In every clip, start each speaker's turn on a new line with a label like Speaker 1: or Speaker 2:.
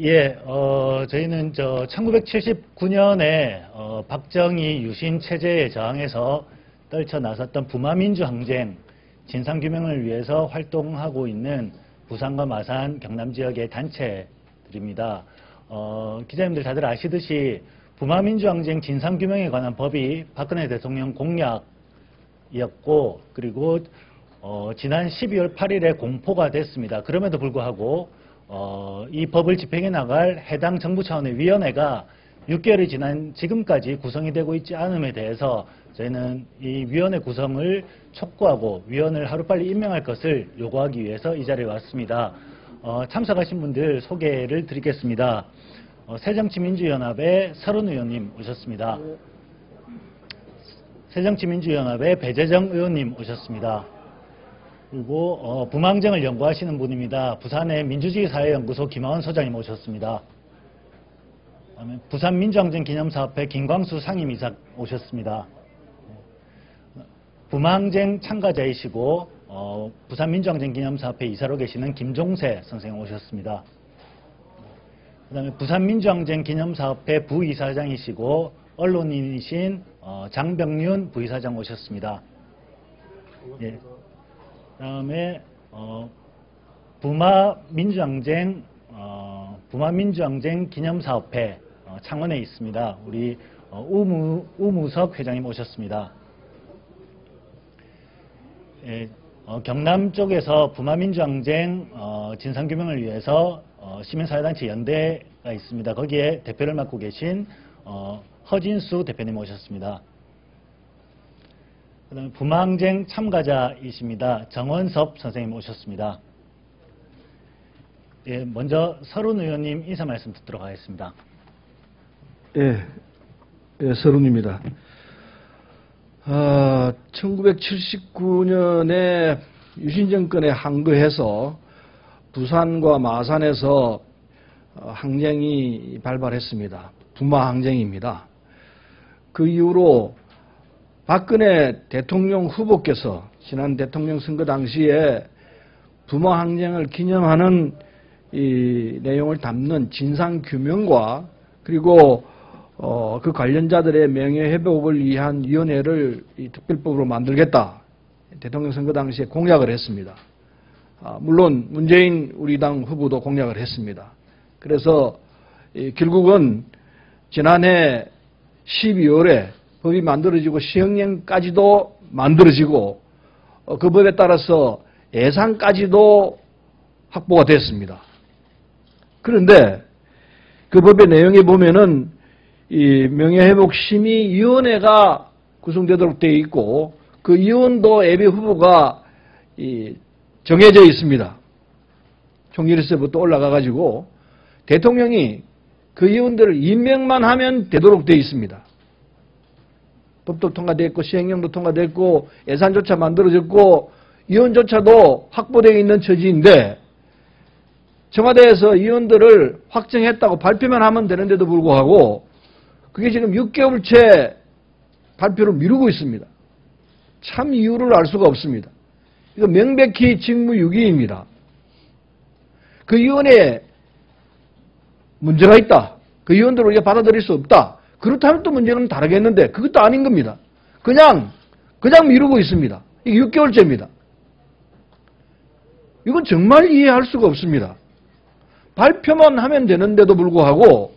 Speaker 1: 예, 저희는 1979년에 박정희 유신 체제에 저항해서 떨쳐나섰던 부마민주항쟁 진상규명을 위해서 활동하고 있는 부산과 마산, 경남 지역의 단체들입니다. 기자님들 다들 아시듯이 부마민주항쟁 진상규명에 관한 법이 박근혜 대통령 공약이었고, 그리고 지난 12월 8일에 공포가 됐습니다. 그럼에도 불구하고 이 법을 집행해 나갈 해당 정부 차원의 위원회가 6개월이 지난 지금까지 구성이 되고 있지 않음에 대해서 저희는 이 위원회 구성을 촉구하고 위원을 하루빨리 임명할 것을 요구하기 위해서 이 자리에 왔습니다. 참석하신 분들 소개를 드리겠습니다. 새정치민주연합의 서른 의원님 오셨습니다. 새정치민주연합의 배재정 의원님 오셨습니다. 그리고 부마항쟁을 연구하시는 분입니다. 부산의 민주주의사회연구소 김하원 소장님 오셨습니다. 그다음에 부산민주항쟁 기념사업회 김광수 상임이사 오셨습니다. 부마항쟁 참가자이시고 부산민주항쟁 기념사업회 이사로 계시는 김종세 선생님 오셨습니다. 그다음에 부산민주항쟁 기념사업회 부이사장이시고 언론인이신 장병윤 부이사장 오셨습니다. 예. 그다음에 부마민주항쟁 기념사업회 창원에 있습니다. 우리 우무석 회장님 오셨습니다. 예, 경남 쪽에서 부마민주항쟁 진상규명을 위해서 시민사회단체 연대가 있습니다. 거기에 대표를 맡고 계신 허진수 대표님 오셨습니다. 그다음에 부마항쟁 참가자이십니다. 정원섭 선생님 오셨습니다. 예, 먼저 서른 의원님 인사 말씀 듣도록 하겠습니다.
Speaker 2: 예, 서른입니다. 1979년에 유신 정권에 항거해서 부산과 마산에서 항쟁이 발발했습니다. 부마항쟁입니다. 그 이후로 박근혜 대통령 후보께서 지난 대통령 선거 당시에 부마항쟁을 기념하는 이 내용을 담는 진상규명과 그리고 그 관련자들의 명예회복을 위한 위원회를 이 특별법으로 만들겠다. 대통령 선거 당시에 공약을 했습니다. 물론 문재인 우리 당 후보도 공약을 했습니다. 그래서 결국은 지난해 12월에 법이 만들어지고 시행령까지도 만들어지고 그 법에 따라서 예산까지도 확보가 됐습니다. 그런데 그 법의 내용에 보면은 이 명예회복심의위원회가 구성되도록 되어 있고 그 위원도 예비 후보가 정해져 있습니다. 총리에서부터 올라가가지고 대통령이 그 위원들을 임명만 하면 되도록 되어 있습니다. 법도 통과됐고 시행령도 통과됐고 예산조차 만들어졌고 위원조차도 확보되어 있는 처지인데 청와대에서 위원들을 확정했다고 발표만 하면 되는데도 불구하고 그게 지금 6개월째 발표를 미루고 있습니다. 참 이유를 알 수가 없습니다. 이거 명백히 직무유기입니다. 그 위원회에 문제가 있다. 그 위원들을 우리가 받아들일 수 없다. 그렇다면 또 문제는 다르겠는데 그것도 아닌 겁니다. 그냥 미루고 있습니다. 이게 6개월째입니다. 이건 정말 이해할 수가 없습니다. 발표만 하면 되는데도 불구하고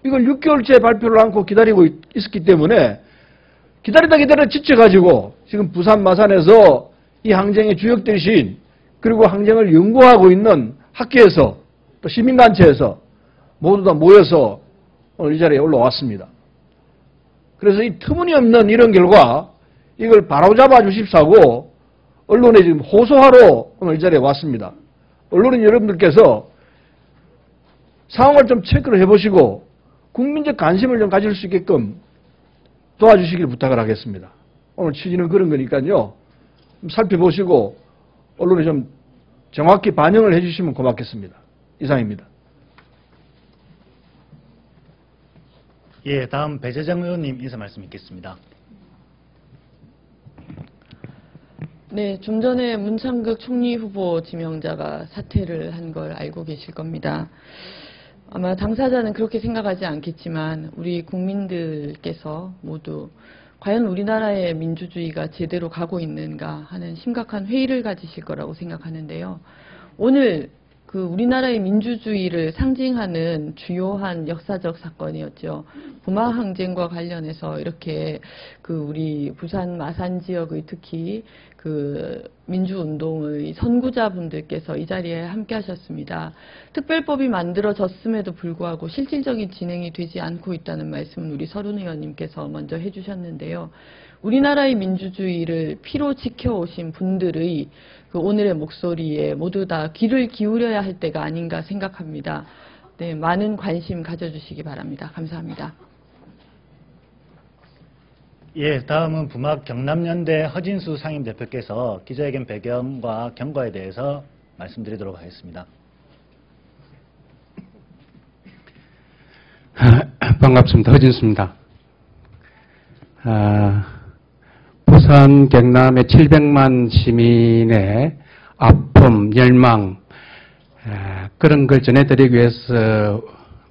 Speaker 2: 이걸 6개월째 발표를 않고 기다리고 있었기 때문에 기다리다 지쳐가지고 지금 부산 마산에서 이 항쟁의 주역들이신 그리고 항쟁을 연구하고 있는 학계에서 또 시민단체에서 모두 다 모여서 오늘 이 자리에 올라왔습니다. 그래서 이 터무니없는 이런 결과 이걸 바로잡아 주십사고 언론에 지금 호소하러 오늘 이 자리에 왔습니다. 언론인 여러분들께서 상황을 좀 체크를 해보시고 국민적 관심을 좀 가질 수 있게끔 도와주시길 부탁을 하겠습니다. 오늘 취지는 그런 거니까요. 살펴보시고 언론에 좀 정확히 반영을 해주시면 고맙겠습니다. 이상입니다.
Speaker 1: 예, 다음 배재정 의원님 인사 말씀 있겠습니다.
Speaker 3: 네, 좀 전에 문창극 총리 후보 지명자가 사퇴를 한 걸 알고 계실 겁니다. 아마 당사자는 그렇게 생각하지 않겠지만 우리 국민들께서 모두 과연 우리나라의 민주주의가 제대로 가고 있는가 하는 심각한 회의를 가지실 거라고 생각하는데요. 오늘 그 우리나라의 민주주의를 상징하는 주요한 역사적 사건이었죠. 부마 항쟁과 관련해서 이렇게 그 우리 부산 마산 지역의 특히 그 민주운동의 선구자분들께서 이 자리에 함께 하셨습니다. 특별법이 만들어졌음에도 불구하고 실질적인 진행이 되지 않고 있다는 말씀을 우리 서른 의원님께서 먼저 해주셨는데요. 우리나라의 민주주의를 피로 지켜오신 분들의 그 오늘의 목소리에 모두 다 귀를 기울여야 할 때가 아닌가 생각합니다. 네, 많은 관심 가져주시기 바랍니다. 감사합니다.
Speaker 1: 예, 다음은 부막 경남연대 허진수 상임대표께서 기자회견 배경과 경과에 대해서 말씀드리도록 하겠습니다.
Speaker 4: 반갑습니다. 허진수입니다. 부산 경남의 700만 시민의 아픔, 열망 그런 걸 전해드리기 위해서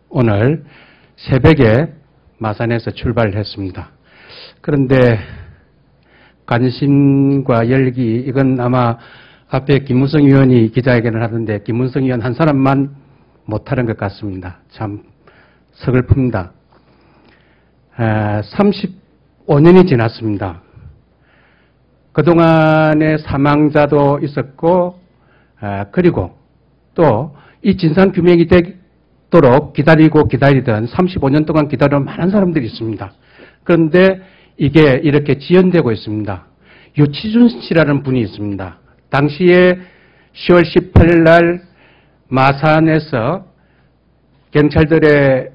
Speaker 4: 오늘 새벽에 마산에서 출발을 했습니다. 그런데 관심과 열기 이건 아마 앞에 김무성 의원이 기자회견을 하던데 김무성 의원 한 사람만 못하는 것 같습니다. 참 서글픕니다. 35년이 지났습니다. 그동안에 사망자도 있었고 그리고 또 이 진상규명이 되도록 기다리던 35년 동안 기다려온 많은 사람들이 있습니다. 그런데 이게 이렇게 지연되고 있습니다. 유치준 씨라는 분이 있습니다. 당시에 10월 18일 날 마산에서 경찰들의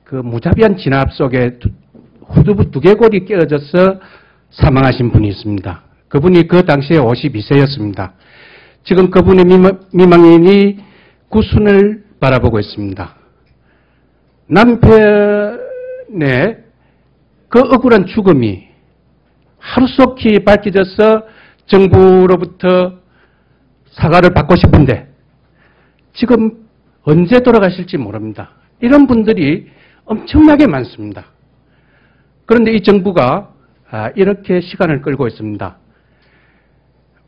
Speaker 4: 그 무자비한 진압 속에 후두부 두개골이 깨어져서 사망하신 분이 있습니다. 그분이 그 당시에 52세였습니다. 지금 그분의 미망인이 구순을 바라보고 있습니다. 남편의 그 억울한 죽음이 하루속히 밝혀져서 정부로부터 사과를 받고 싶은데 지금 언제 돌아가실지 모릅니다. 이런 분들이 엄청나게 많습니다. 그런데 이 정부가 이렇게 시간을 끌고 있습니다.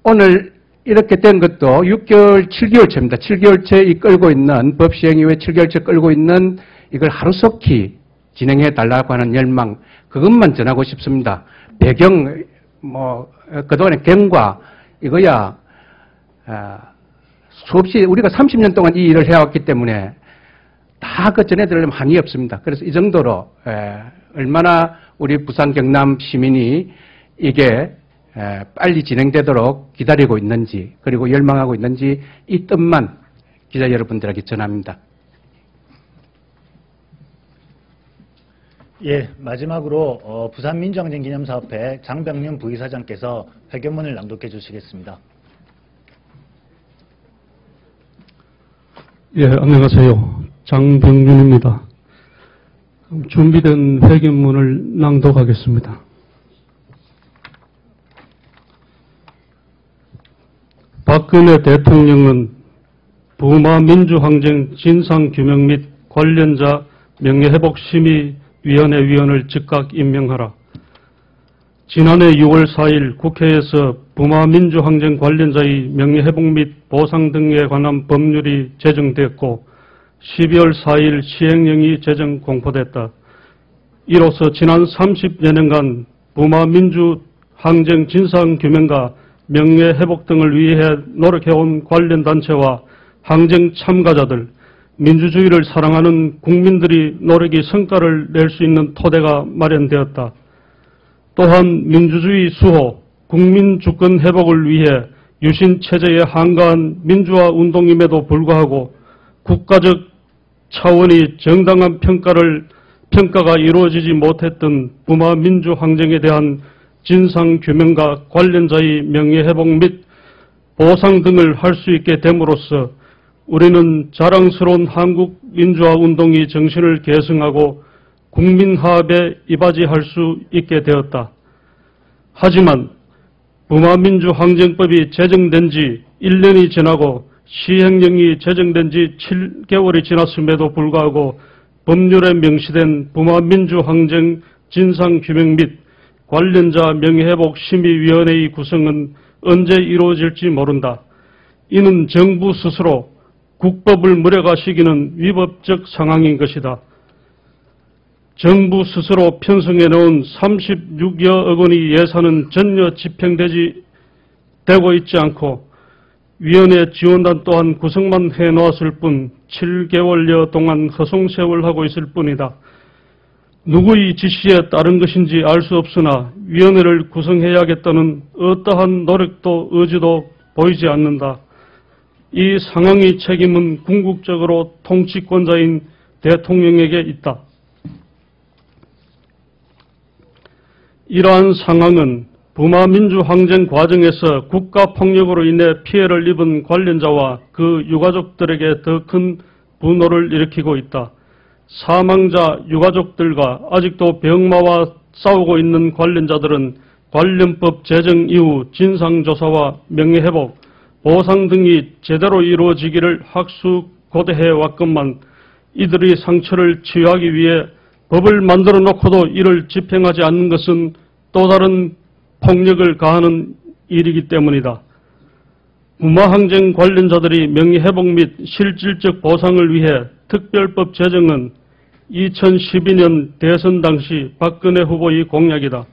Speaker 4: 오늘 이렇게 된 것도 6개월, 7개월째입니다. 7개월째 끌고 있는, 법 시행 이후에 7개월째 끌고 있는 이걸 하루속히 진행해 달라고 하는 열망, 그것만 전하고 싶습니다. 배경, 그동안의 경과, 이거야, 수없이 우리가 30년 동안 이 일을 해왔기 때문에 다 그 전해드리려면 한이 없습니다. 그래서 이 정도로, 얼마나 우리 부산 경남 시민이 이게 빨리 진행되도록 기다리고 있는지 그리고 열망하고 있는지 이 뜻만 기자 여러분들에게 전합니다.
Speaker 1: 예, 마지막으로 부산민주항쟁기념사업회 장병윤 부이사장께서 회견문을 낭독해 주시겠습니다.
Speaker 5: 예, 안녕하세요. 장병윤입니다. 준비된 회견문을 낭독하겠습니다. 박근혜 대통령은 부마 민주항쟁 진상규명 및 관련자 명예회복심의위원회 위원을 즉각 임명하라. 지난해 6월 4일 국회에서 부마 민주항쟁 관련자의 명예회복 및 보상 등에 관한 법률이 제정됐고 12월 4일 시행령이 제정 공포됐다. 이로써 지난 30여 년간 부마 민주항쟁 진상규명과 명예회복 등을 위해 노력해온 관련 단체와 항쟁 참가자들, 민주주의를 사랑하는 국민들이 노력이 성과를 낼 수 있는 토대가 마련되었다. 또한 민주주의 수호, 국민 주권 회복을 위해 유신 체제에 한가한 민주화 운동임에도 불구하고 국가적 차원의 정당한 평가가 이루어지지 못했던 부마 민주항쟁에 대한 진상규명과 관련자의 명예회복 및 보상 등을 할 수 있게 됨으로써 우리는 자랑스러운 한국 민주화 운동의 정신을 계승하고 국민화합에 이바지할 수 있게 되었다. 하지만 부마민주항쟁법이 제정된 지 1년이 지나고 시행령이 제정된 지 7개월이 지났음에도 불구하고 법률에 명시된 부마민주항쟁 진상규명 및 관련자 명예회복심의위원회의 구성은 언제 이루어질지 모른다. 이는 정부 스스로 국법을 무력화시키는 위법적 상황인 것이다. 정부 스스로 편성해 놓은 36여억 원의 예산은 전혀 집행되고 있지 않고 위원회 지원단 또한 구성만 해놓았을 뿐 7개월여 동안 허송세월하고 있을 뿐이다. 누구의 지시에 따른 것인지 알 수 없으나 위원회를 구성해야겠다는 어떠한 노력도 의지도 보이지 않는다. 이 상황의 책임은 궁극적으로 통치권자인 대통령에게 있다. 이러한 상황은 부마민주항쟁 과정에서 국가폭력으로 인해 피해를 입은 관련자와 그 유가족들에게 더 큰 분노를 일으키고 있다. 사망자 유가족들과 아직도 병마와 싸우고 있는 관련자들은 관련법 제정 이후 진상조사와 명예회복, 보상 등이 제대로 이루어지기를 학수고대해 왔건만 이들의 상처를 치유하기 위해 법을 만들어 놓고도 이를 집행하지 않는 것은 또 다른 폭력을 가하는 일이기 때문이다. 부마항쟁 관련자들이 명예회복 및 실질적 보상을 위해 특별법 제정은 2012년 대선 당시 박근혜 후보의 공약이다.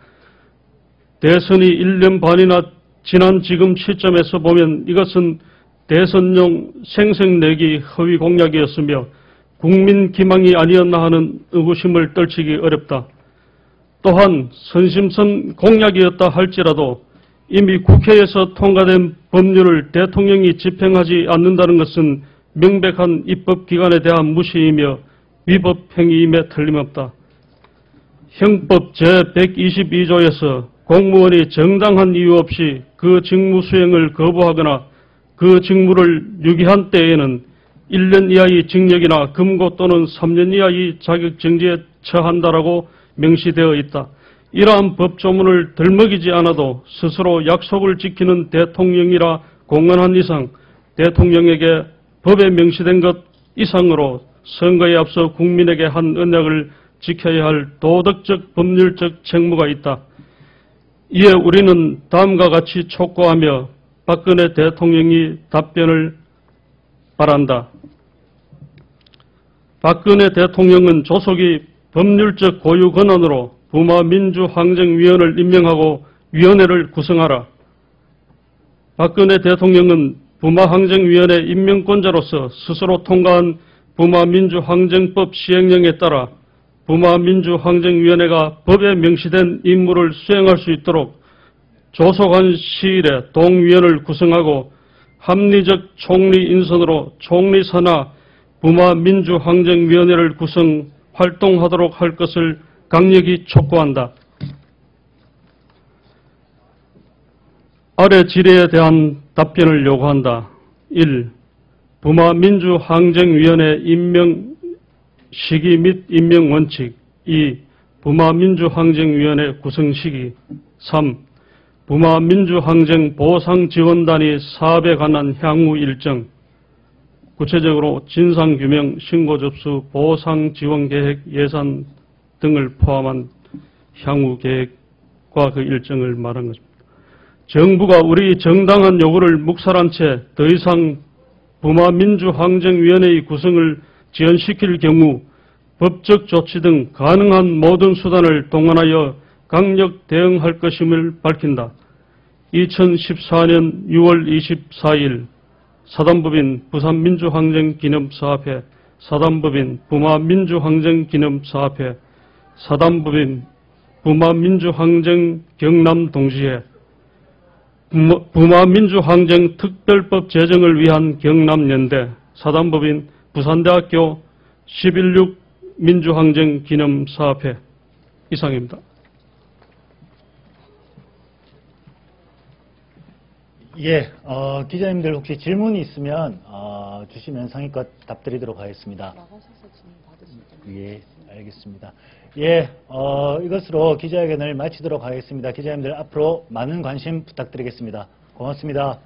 Speaker 5: 대선이 1년 반이나 지난 지금 시점에서 보면 이것은 대선용 생색내기 허위 공약이었으며 국민 기망이 아니었나 하는 의구심을 떨치기 어렵다. 또한 선심선 공약이었다 할지라도 이미 국회에서 통과된 법률을 대통령이 집행하지 않는다는 것은 명백한 입법기관에 대한 무시이며 위법행위임에 틀림없다. 형법 제122조에서 공무원이 정당한 이유 없이 그 직무 수행을 거부하거나 그 직무를 유기한 때에는 1년 이하의 징역이나 금고 또는 3년 이하의 자격정지에 처한다라고 명시되어 있다. 이러한 법조문을 들먹이지 않아도 스스로 약속을 지키는 대통령이라 공언한 이상 대통령에게 법에 명시된 것 이상으로 선거에 앞서 국민에게 한 언약을 지켜야 할 도덕적 법률적 책무가 있다. 이에 우리는 다음과 같이 촉구하며 박근혜 대통령이 답변을 바란다. 박근혜 대통령은 조속히 법률적 고유 권한으로 부마민주항쟁위원회를 임명하고 위원회를 구성하라. 박근혜 대통령은 부마항쟁위원회 임명권자로서 스스로 통과한 부마민주항쟁법 시행령에 따라 부마민주항쟁위원회가 법에 명시된 임무를 수행할 수 있도록 조속한 시일에 동위원을 구성하고 합리적 총리 인선으로 총리 산하 부마민주항쟁위원회를 구성 활동하도록 할 것을 강력히 촉구한다. 아래 질의에 대한 답변을 요구한다. 1. 부마민주항쟁위원회 임명 시기 및 임명 원칙. 2. 부마민주항쟁위원회 구성 시기. 3. 부마민주항쟁 보상지원단위 사업에 관한 향후 일정. 구체적으로 진상규명, 신고접수, 보상지원계획, 예산 등을 포함한 향후 계획과 그 일정을 말한 것입니다. 정부가 우리 정당한 요구를 묵살한 채 더 이상 부마민주항쟁위원회의 구성을 지연시킬 경우 법적 조치 등 가능한 모든 수단을 동원하여 강력 대응할 것임을 밝힌다. 2014년 6월 24일 사단법인 부산민주항쟁기념사업회, 사단법인 부마민주항쟁기념사업회, 사단법인 부마민주항쟁 경남동지회, 부마민주항쟁 특별법 제정을 위한 경남연대, 사단법인 부산대학교 11.6 민주항쟁 기념사업회 이상입니다.
Speaker 1: 예, 기자님들 혹시 질문이 있으면 주시면 성의껏 답드리도록 하겠습니다. 예, 알겠습니다. 예, 이것으로 기자회견을 마치도록 하겠습니다. 기자님들 앞으로 많은 관심 부탁드리겠습니다. 고맙습니다.